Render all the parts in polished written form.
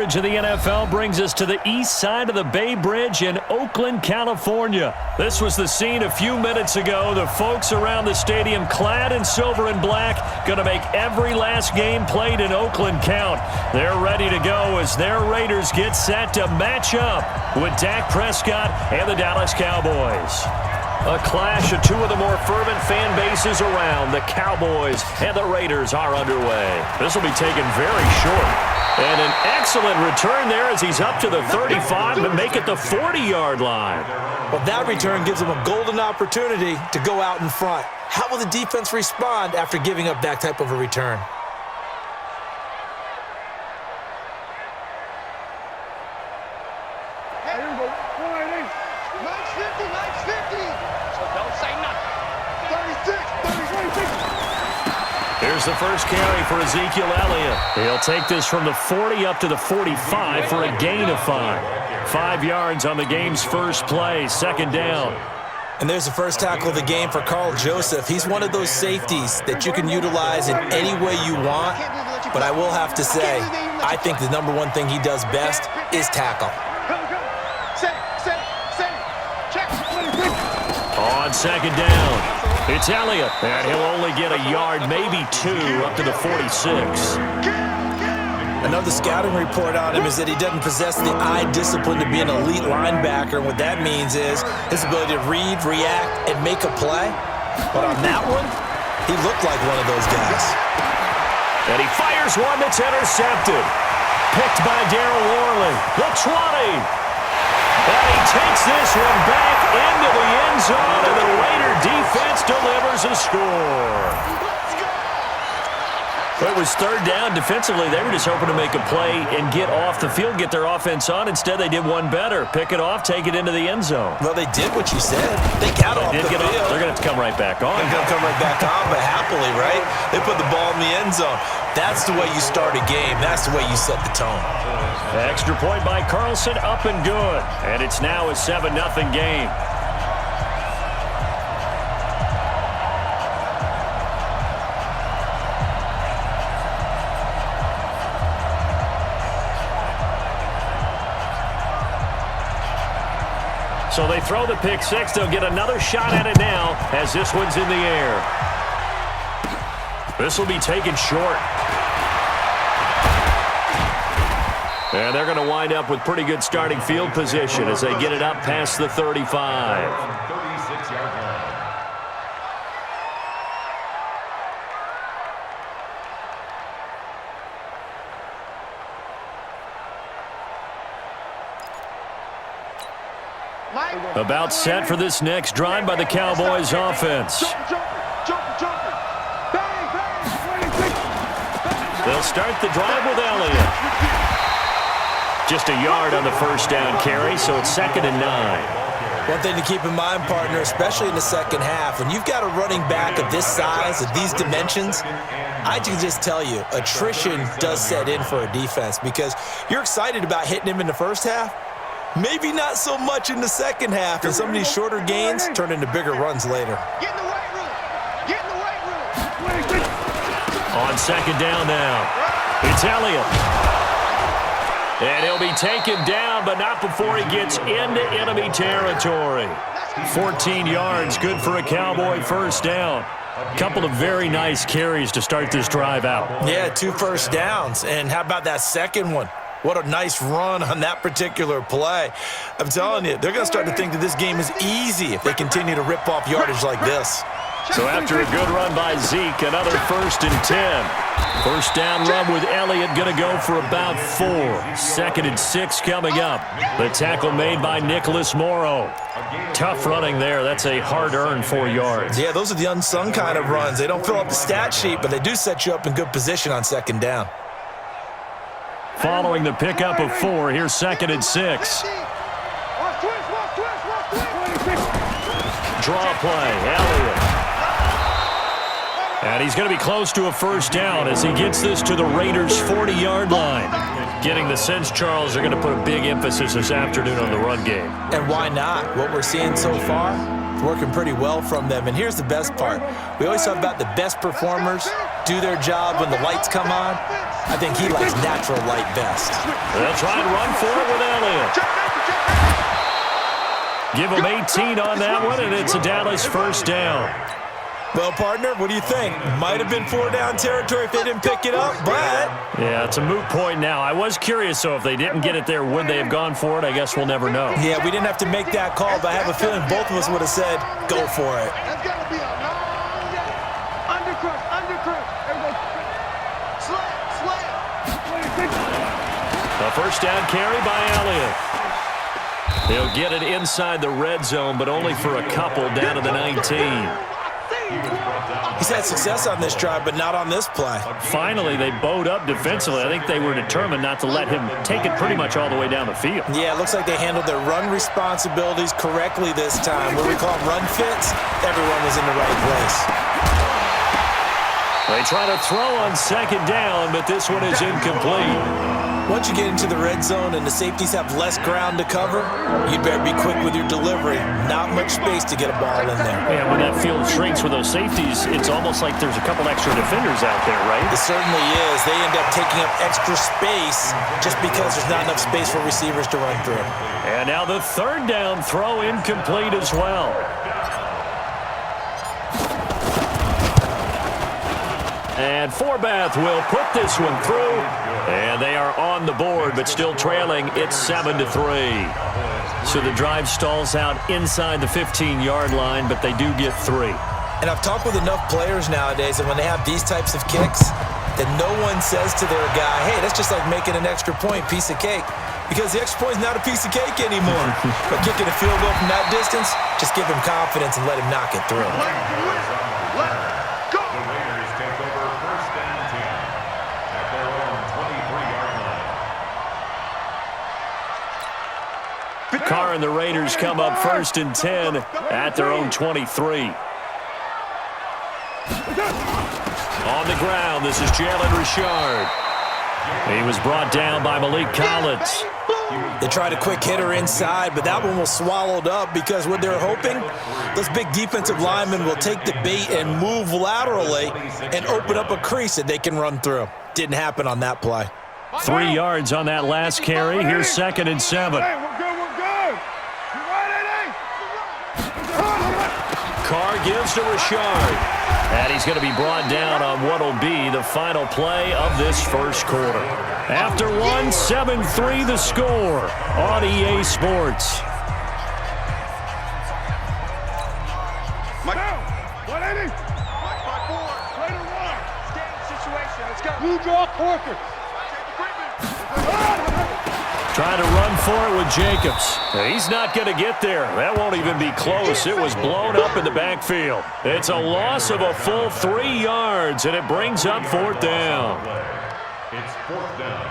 Of the NFL brings us to the east side of the Bay Bridge in Oakland, California. This was the scene a few minutes ago. The folks around the stadium clad in silver and black going to make every last game played in Oakland count. They're ready to go as their Raiders get set to match up with Dak Prescott and the Dallas Cowboys. A clash of two of the more fervent fan bases around. The Cowboys and the Raiders are underway. This will be taken very short. And an excellent return there as he's up to the 35 to make it the 40-yard line. Well, that return gives him a golden opportunity to go out in front. How will the defense respond after giving up that type of a return? Here's the first carry for Ezekiel Elliott. He'll take this from the 40 up to the 45 for a gain of 5. 5 yards on the game's first play, second down. And there's the first tackle of the game for Carl Joseph. He's one of those safeties that you can utilize in any way you want. But I will have to say, I think the number one thing he does best is tackle. On second down, it's Elliott, and he'll only get a yard, maybe 2, up to the 46. Another scouting report on him is that he doesn't possess the eye discipline to be an elite linebacker. And what that means is his ability to read, react, and make a play. But on that one, he looked like one of those guys. And he fires one that's intercepted. Picked by Darryl Worley. The 20. And he takes this one back into the end zone, and the Raider defense delivers a score. It was third down. Defensively, they were just hoping to make a play and get off the field, get their offense on. Instead, they did one better. Pick it off, take it into the end zone. Well, they did what you said. They got off the field. They're going to have to come right back on. They're going to come right back on, but happily, right? They put the ball in the end zone. That's the way you start a game. That's the way you set the tone. Extra point by Carlson, up and good. And it's now a 7-0 game. So they throw the pick six. They'll get another shot at it now as this one's in the air. This will be taken short. And they're going to wind up with pretty good starting field position as they get it up past the 35. About set for this next drive by the Cowboys offense. They'll start the drive with Elliott. Just a yard on the first down carry, so it's 2nd and 9. One thing to keep in mind, partner, especially in the second half, when you've got a running back of this size, of these dimensions, I can just tell you, attrition does set in for a defense because you're excited about hitting him in the first half. Maybe not so much in the second half, and some of these shorter gains turn into bigger runs later. Get in the right room. Get in the right room. On second down now, it's Elliott. And he'll be taken down, but not before he gets into enemy territory. 14 yards, good for a Cowboy first down. Couple of very nice carries to start this drive out. Yeah, 2 first downs. And how about that second one? What a nice run on that particular play. I'm telling you, they're going to start to think that this game is easy if they continue to rip off yardage like this. So after a good run by Zeke, another 1st and 10. First down run with Elliott going to go for about 4. 2nd and 6 coming up. The tackle made by Nicholas Morrow. Tough running there. That's a hard-earned 4 yards. Yeah, those are the unsung kind of runs. They don't fill up the stat sheet, but they do set you up in good position on second down. Following the pickup of 4, here's 2nd and 6. Draw play, Elliott. And he's going to be close to a first down as he gets this to the Raiders' 40-yard line. Getting the sense, Charles, they're going to put a big emphasis this afternoon on the run game. And why not? What we're seeing so far, it's working pretty well from them. And here's the best part. We always talk about the best performers do their job when the lights come on. I think he likes natural light best. They'll try and run for it with Elliott. Give him 18 on that one, and it's a Dallas first down. Well, partner, what do you think? Might have been 4-down territory if they didn't pick it up, but... Yeah, it's a moot point now. I was curious, so if they didn't get it there, would they have gone for it? I guess we'll never know. Yeah, we didn't have to make that call, but I have a feeling both of us would have said, go for it. That's got to be a long day. Undercrush. Slam. A first down carry by Elliott. He'll get it inside the red zone, but only for a couple down to the 19. He's had success on this drive, but not on this play. Finally, they bowed up defensively. I think they were determined not to let him take it pretty much all the way down the field. Yeah, it looks like they handled their run responsibilities correctly this time. What we call run fits, everyone was in the right place. They try to throw on second down, but this one is incomplete. Once you get into the red zone and the safeties have less ground to cover, you better be quick with your delivery. Not much space to get a ball in there. Yeah, when that field shrinks with those safeties, it's almost like there's a couple extra defenders out there, right? It certainly is. They end up taking up extra space just because there's not enough space for receivers to run through. And now the third down throw incomplete as well. And Forbath will put this one through. And they are on the board, but still trailing. It's 7-3. So the drive stalls out inside the 15-yard line, but they do get 3. And I've talked with enough players nowadays that when they have these types of kicks, that no one says to their guy, hey, that's just like making an extra point, piece of cake. Because the extra point is not a piece of cake anymore. But kicking a field goal from that distance, just give him confidence and let him knock it through. Carr and the Raiders come up 1st and 10 at their own 23. On the ground, this is Jalen Richard. He was brought down by Malik Collins. They tried a quick hitter inside, but that one was swallowed up because what they're hoping, those big defensive linemen will take the bait and move laterally and open up a crease that they can run through. Didn't happen on that play. 3 yards on that last carry. Here's 2nd and 7. Carr gives to Richard. And he's going to be brought down on what will be the final play of this first quarter. After one, 7-3 the score on EA Sports. Trying to run for it with Jacobs. He's not going to get there. That won't even be close. It was blown up in the backfield. It's a loss of a full 3 yards, and it brings up 4th down. It's 4th down.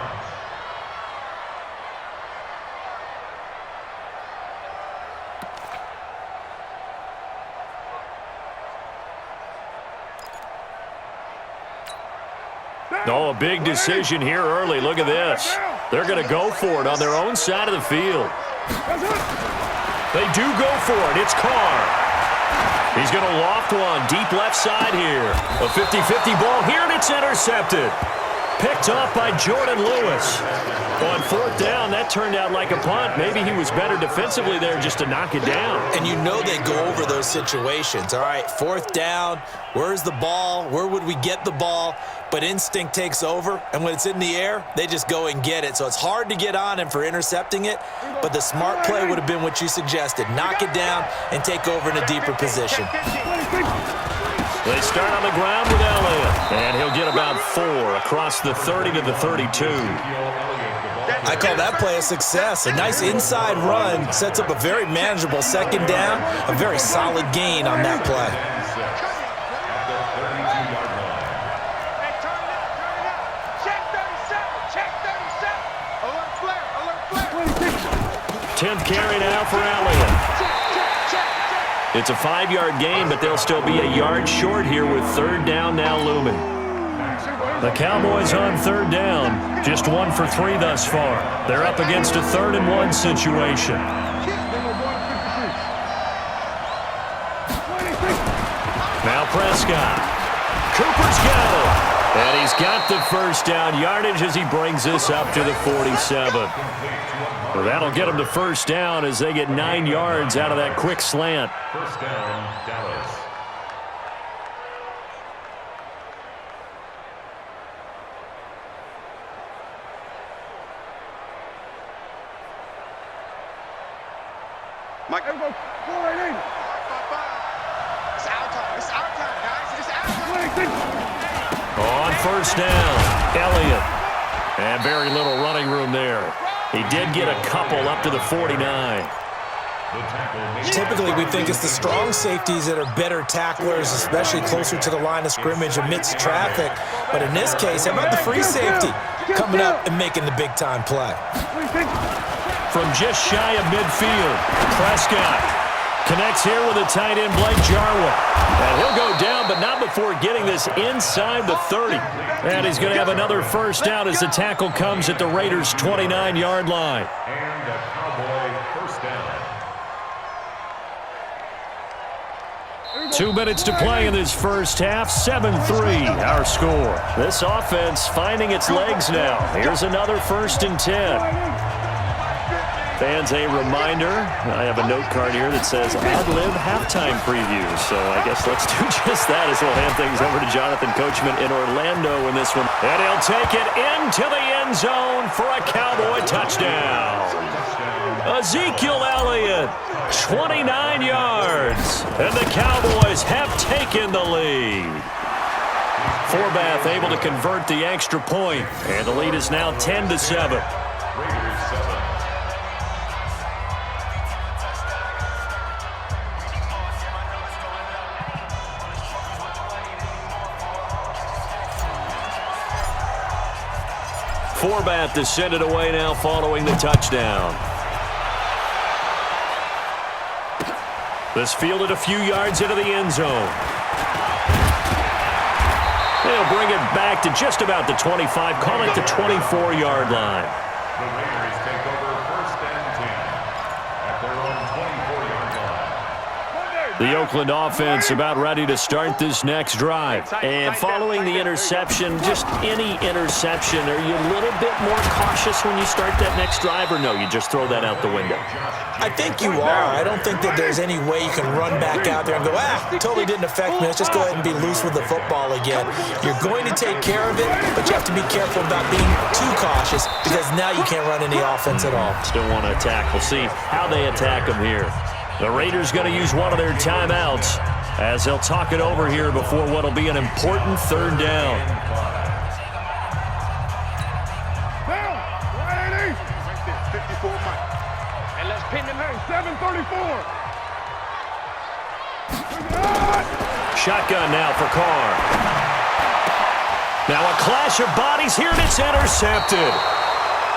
Oh, a big decision here early. Look at this. They're going to go for it on their own side of the field. They do go for it. It's Carr. He's going to loft one deep left side here. A 50-50 ball here, and it's intercepted. Picked off by Jordan Lewis. On 4th down, that turned out like a punt. Maybe he was better defensively there just to knock it down. And you know they go over those situations. All right, 4th down, where's the ball? Where would we get the ball? But instinct takes over, and when it's in the air, they just go and get it. So it's hard to get on him for intercepting it, but the smart play would have been what you suggested. Knock it down and take over in a deeper position. They start on the ground with Elliott, and he'll get about 4 across the 30 to the 32. I call that play a success. A nice inside run sets up a very manageable 2nd down, a very solid gain on that play. 10th carry now for Elliott. It's a 5-yard gain, but they'll still be a yard short here with 3rd down now looming. The Cowboys on 3rd down, just 1 for 3 thus far. They're up against a 3rd and 1 situation. Now Prescott. Cooper's got it. And he's got the first down yardage as he brings this up to the 47. Well, that'll get him the first down as they get 9 yards out of that quick slant. First down, Dallas. Mike, go. 4-8. It's our time. It's our time, guys. It's our time. On first down, Elliott. And very little running room there. He did get a couple up to the 49. Typically, we think it's the strong safeties that are better tacklers, especially closer to the line of scrimmage amidst traffic. But in this case, how about the free safety coming up and making the big-time play? From just shy of midfield, Prescott connects here with the tight end, Blake Jarwin. And he'll go down, but not before getting this inside the 30. And he's going to have another first down as the tackle comes at the Raiders' 29-yard line. And a Cowboy first down. 2 minutes to play in this first half. 7-3 our score. This offense finding its legs now. Here's another 1st and 10. Fans, a reminder, I have a note card here that says ad-lib halftime preview. So I guess let's do just that as we'll hand things over to Jonathan Coachman in Orlando in this one. And he'll take it into the end zone for a Cowboy touchdown. Ezekiel Elliott, 29 yards. And the Cowboys have taken the lead. Forbath able to convert the extra point. And the lead is now 10-7. Forbath to send it away now following the touchdown. This fielded a few yards into the end zone. They'll bring it back to just about the 25, call it the 24-yard line. The Raiders take over 1st and 10 at their own 24-yard line. The Oakland offense about ready to start this next drive. And following the interception, just any interception, are you a little bit more cautious when you start that next drive, or no, you just throw that out the window? I think you are. I don't think that there's any way you can run back out there and go, totally didn't affect me. Let's just go ahead and be loose with the football again. You're going to take care of it, but you have to be careful about being too cautious because now you can't run any offense at all. Still want to attack. We'll see how they attack them here. The Raiders going to use one of their timeouts as they'll talk it over here before what will be an important 3rd down. Down. 180. 54 Mike. And let's pin them in. 734. Shotgun now for Carr. Now a clash of bodies here, and it's intercepted.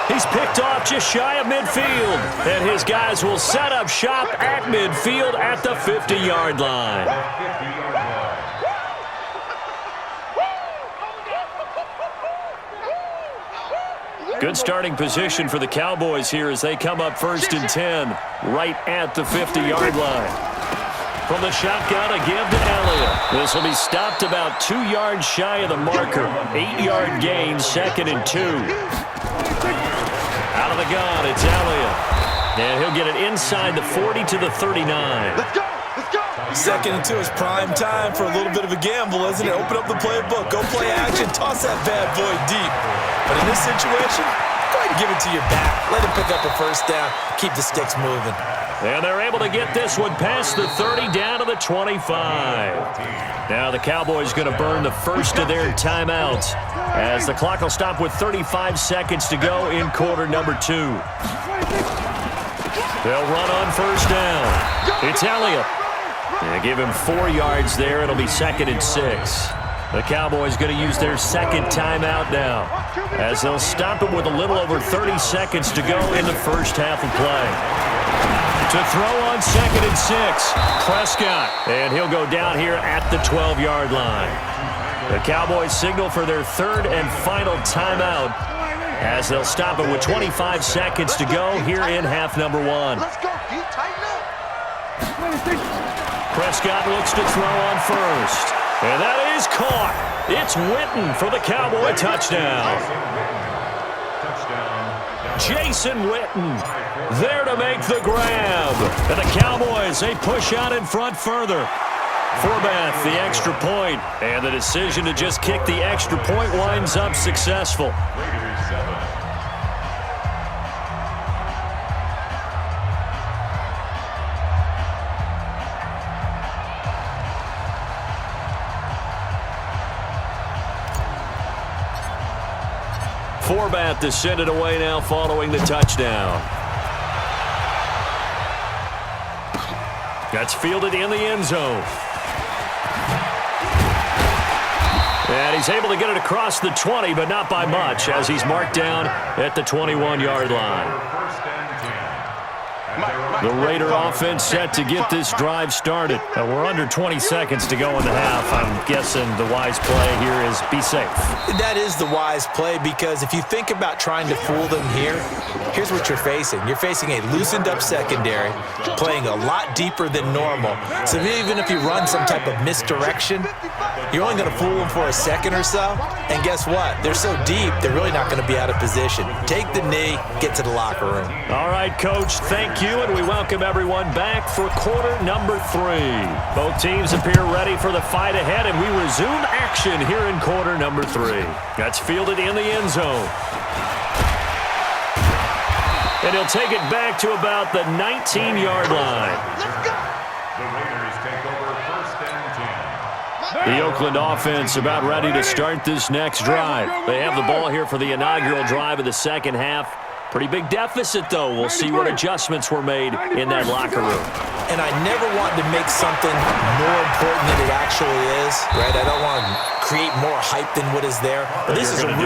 He's picked off just shy of midfield, and his guys will set up shop at midfield at the 50-yard line. Good starting position for the Cowboys here as they come up 1st and 10, right at the 50-yard line. From the shotgun, a give to Elliott. This will be stopped about 2 yards shy of the marker. 8-yard gain, 2nd and 2. Out of the gun, it's Elliott. And he'll get it inside the 40 to the 39. Let's go. Let's go. 2nd and 2 is prime time for a little bit of a gamble, isn't it? Open up the playbook, go play action, toss that bad boy deep. But in this situation, go ahead and give it to your back. Let him pick up a first down. Keep the sticks moving. And they're able to get this one past the 30 down to the 25. Now the Cowboys going to burn the first of their timeouts as the clock will stop with 35 seconds to go in quarter number 2. They'll run on first down. It's Elliott. They give him 4 yards there. It'll be 2nd and 6. The Cowboys going to use their 2nd timeout now as they'll stop it with a little over 30 seconds to go in the first half of play. To throw on 2nd and 6, Prescott. And he'll go down here at the 12-yard line. The Cowboys signal for their 3rd and final timeout as they'll stop it with 25 seconds to go here in half number 1. Let's go. Tighten up. Prescott looks to throw on first. And that is caught. It's Witten for the Cowboy touchdown. Jason Witten there to make the grab. And the Cowboys, they push out in front further. Forbath, the extra point. And the decision to just kick the extra point winds up successful. Forbath to send it away now following the touchdown. That's fielded in the end zone. And he's able to get it across the 20, but not by much, as he's marked down at the 21-yard line. The Raider offense set to get this drive started. We're under 20 seconds to go in the half. I'm guessing the wise play here is be safe. That is the wise play, because if you think about trying to fool them here, here's what you're facing. You're facing a loosened-up secondary, playing a lot deeper than normal. So even if you run some type of misdirection, you're only going to fool them for a second or so. And guess what? They're so deep, they're really not going to be out of position. Take the knee, get to the locker room. All right, Coach, thank you, and we welcome everyone back for quarter number 3. Both teams appear ready for the fight ahead, and we resume action here in quarter number 3. That's fielded in the end zone. And he'll take it back to about the 19-yard line. The Raiders take over first and 10. The Oakland offense about ready to start this next drive. They have the ball here for the inaugural drive of the second half. Pretty big deficit, though. We'll see what adjustments were made in that locker room. And I never want to make something more important than it actually is, right? I don't want to create more hype than what is there. But this is I'm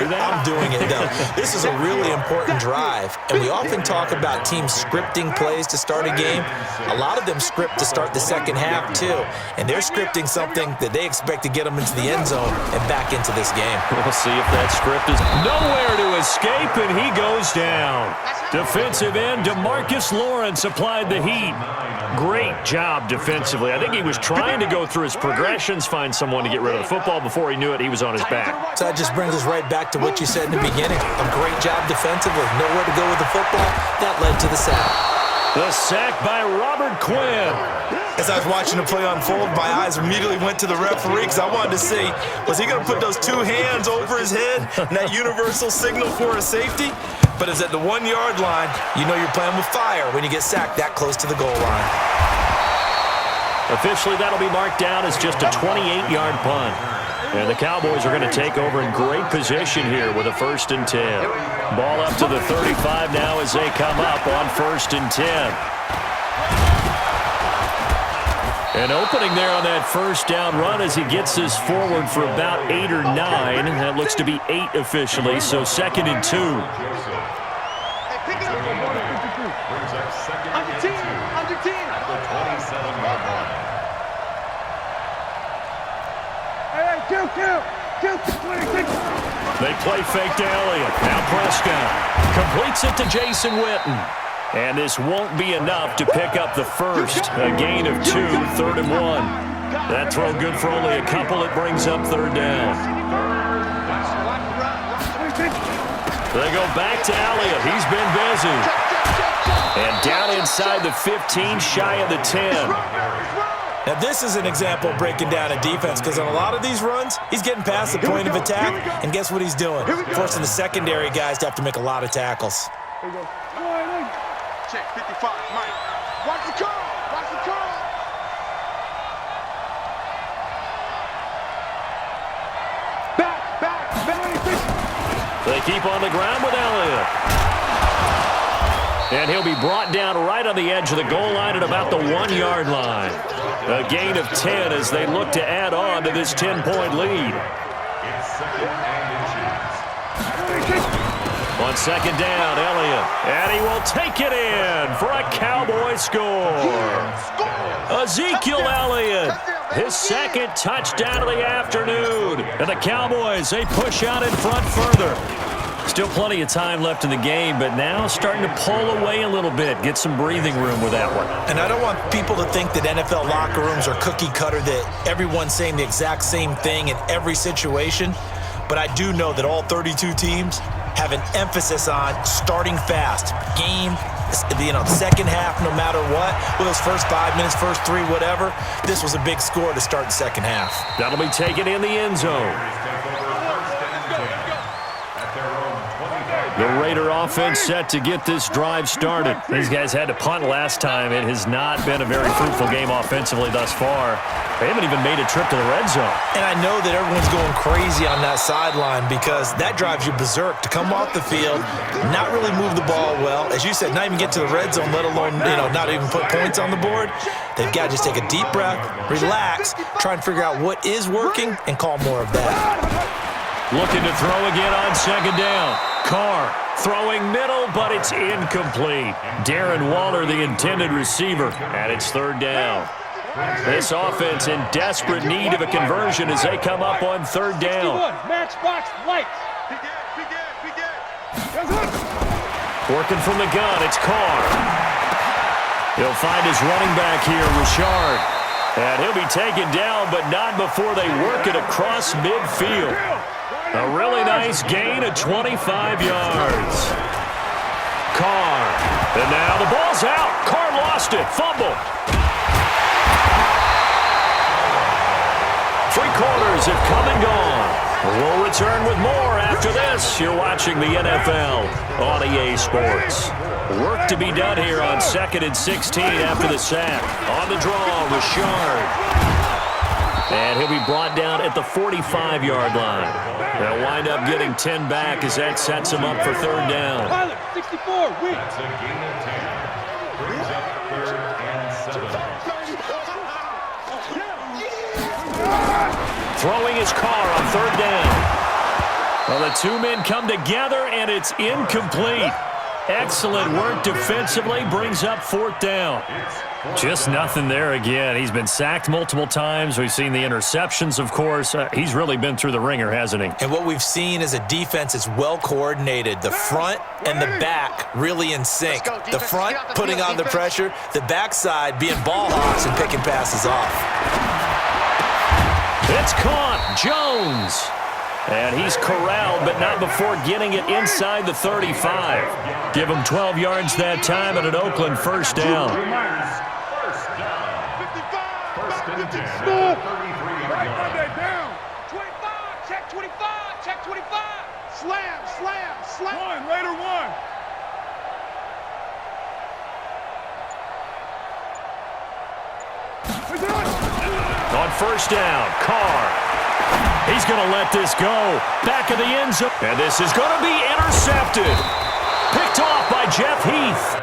doing it, though. This is a really important drive. And we often talk about teams scripting plays to start a game. A lot of them script to start the second half, too. And they're scripting something that they expect to get them into the end zone and back into this game. We'll see if that script is nowhere to escape, and he goes down. Defensive end DeMarcus Lawrence applied the heat. Great job defensively. I think he was trying to go through his progressions, find someone to get rid of the football. Before he knew it, he was on his back. So that just brings us right back to what you said in the beginning. A great job defensively. Nowhere to go with the football. That led to the sack. The sack by Robert Quinn. As I was watching the play unfold, my eyes immediately went to the referee because I wanted to see, was he going to put those two hands over his head and that universal signal for a safety? But it's at the 1-yard line. You know you're playing with fire when you get sacked that close to the goal line. Officially, that'll be marked down as just a 28-yard punt. And the Cowboys are going to take over in great position here with a 1st and 10. Ball up to the 35 now as they come up on 1st and 10. An opening there on that first down run as he gets this forward for about 8 or 9. That looks to be 8 officially, so 2nd and 2. Hey, pick it up. Brings up second and 2 On your team. at the 27-yard line. Hey, kill. They play fake to Elliott. Now Prescott completes it to Jason Witten. And this won't be enough to pick up the first. A gain of 2, 3rd and 1. That throw good for only a couple. It brings up 3rd down. They go back to Elliott. He's been busy. And down inside the 15, shy of the 10. Now, this is an example of breaking down a defense, because on a lot of these runs, he's getting past the point of attack, and guess what he's doing? Forcing the secondary guys to have to make a lot of tackles. Check 55, Mike. Watch the curl. Back. They keep on the ground with Elliott. And he'll be brought down right on the edge of the goal line at about the 1-yard line. A gain of 10 as they look to add on to this 10-point lead. It's 2nd and inches. On 2nd down, Elliott. And he will take it in for a Cowboy score. Ezekiel Elliott, his 2nd touchdown of the afternoon. And the Cowboys, they push out in front further. Still plenty of time left in the game, but now starting to pull away a little bit. Get some breathing room with that one. And I don't want people to think that NFL locker rooms are cookie cutter, that everyone's saying the exact same thing in every situation. But I do know that all 32 teams have an emphasis on starting fast. Game, second half, no matter what. Well, those first 5 minutes, first 3, whatever. This was a big score to start the second half. That'll be taken in the end zone. The Raider offense set to get this drive started. These guys had to punt last time. It has not been a very fruitful game offensively thus far. They haven't even made a trip to the red zone. And I know that everyone's going crazy on that sideline because that drives you berserk to come off the field, not really move the ball well. As you said, not even get to the red zone, let alone, not even put points on the board. They've got to just take a deep breath, relax, try and figure out what is working, and call more of that. Looking to throw again on second down. Carr throwing middle, but it's incomplete. Darren Waller, the intended receiver, and it's third down. This offense in desperate need of a conversion as they come up on third down. Matchbox lights. Working from the gun, it's Carr. He'll find his running back here, Richard. And he'll be taken down, but not before they work it across midfield. A really nice gain of 25 yards. Carr. And now the ball's out. Carr lost it. Fumble. 3 quarters have come and gone. We'll return with more after this. You're watching the NFL on EA Sports. Work to be done here on 2nd and 16 after the sack. On the draw, Richard. And he'll be brought down at the 45-yard line. They'll wind up getting 10 back as that sets him up for third down. 64, win. That's a gain of 10. Brings up 3rd and 7. Throwing his Carr on third down. Well, the 2 men come together, and it's incomplete. Excellent work defensively, brings up 4th down. Just nothing there again. He's been sacked multiple times. We've seen the interceptions, of course. He's really been through the ringer, hasn't he? And what we've seen is a defense that's well coordinated. The front and the back really in sync. The front putting on the pressure, the backside being ball hawks and picking passes off. It's caught. Jones. And he's corralled, but not before getting it inside the 35. Give him 12 yards that time and an Oakland first down. First down. 55, 1st and 10. Stop. 33-yard line. Down. 25, check 25, check 25. Slam, slam, slam. 1, Raider 1. On first down, Carr. He's going to let this go. Back of the end zone. And this is going to be intercepted. Picked off by Jeff Heath.